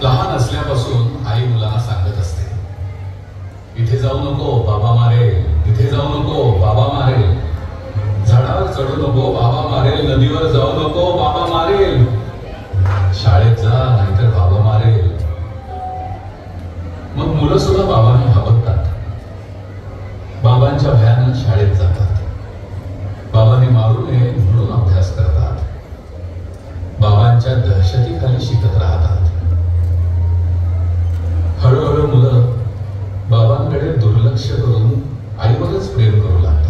लहान असल्यापासून आई मुलांना सांगत असते, इथे जाऊ नको बाबा मारेल, इथे जाऊ नको बाबा मारेल, झाडावर चढू नको बाबा मारेल, नदीवर जाऊ नको बाबा मारेल, शाळेत जा नाहीतर बाबा मारेल. मग मुलं सुद्धा बाबांना घाबरतात, बाबांच्या भयानं शाळेत जातात, बाबांनी मारू नये म्हणून अभ्यास करतात, बाबांच्या दहशतीखाली शिकत राहतात. हळूहळू मुलं बाबांकडे दुर्लक्ष करून आईवरच प्रेम करू लागतात.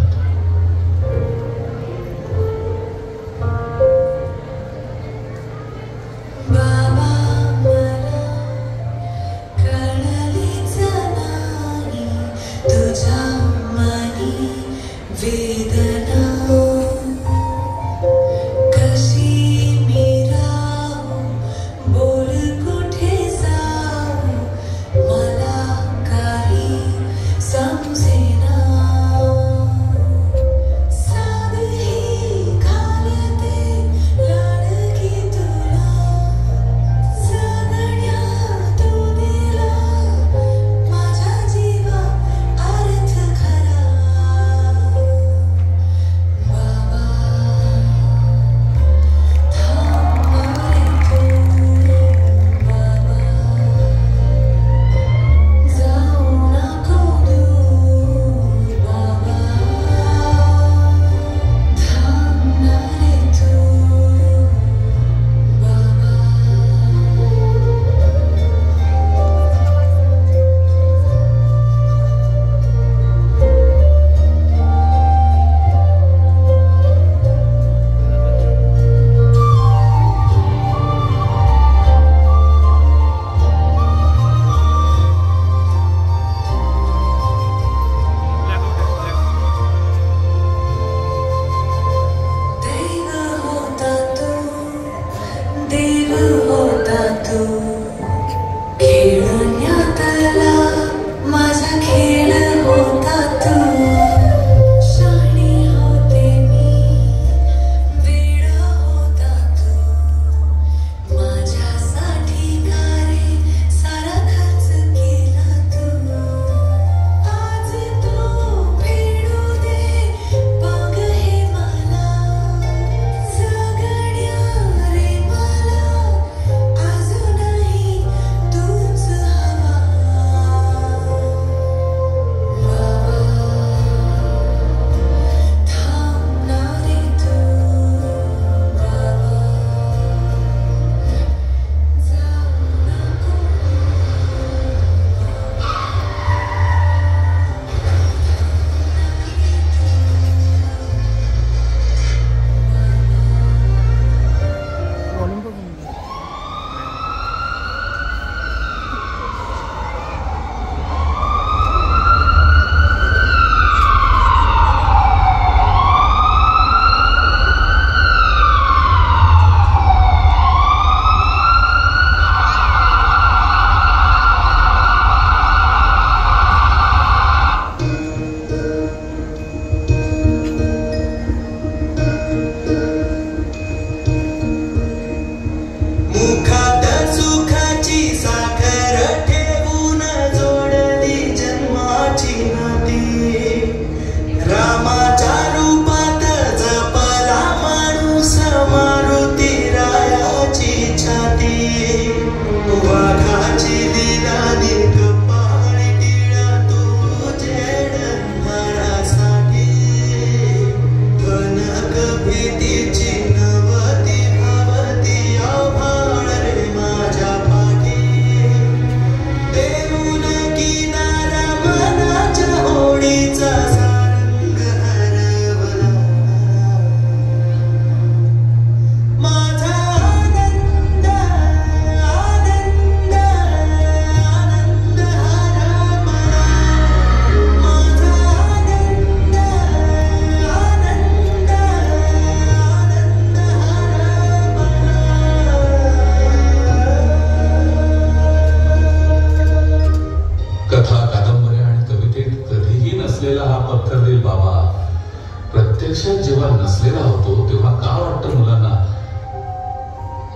प्रत्यक्षात जेव्हा नसलेला होतो तेव्हा का वाटतं मुलांना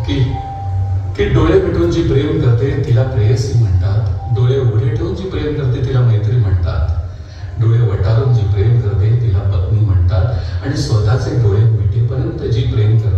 की की डोळे मिटून जी प्रेम करते तिला प्रेयसी म्हणतात, डोळे उघडे ठेवून जी प्रेम करते तिला मैत्री म्हणतात, डोळे वटारून जी प्रेम करते तिला पत्नी म्हणतात, आणि स्वतःचे डोळे मिटेपर्यंत जी प्रेम करते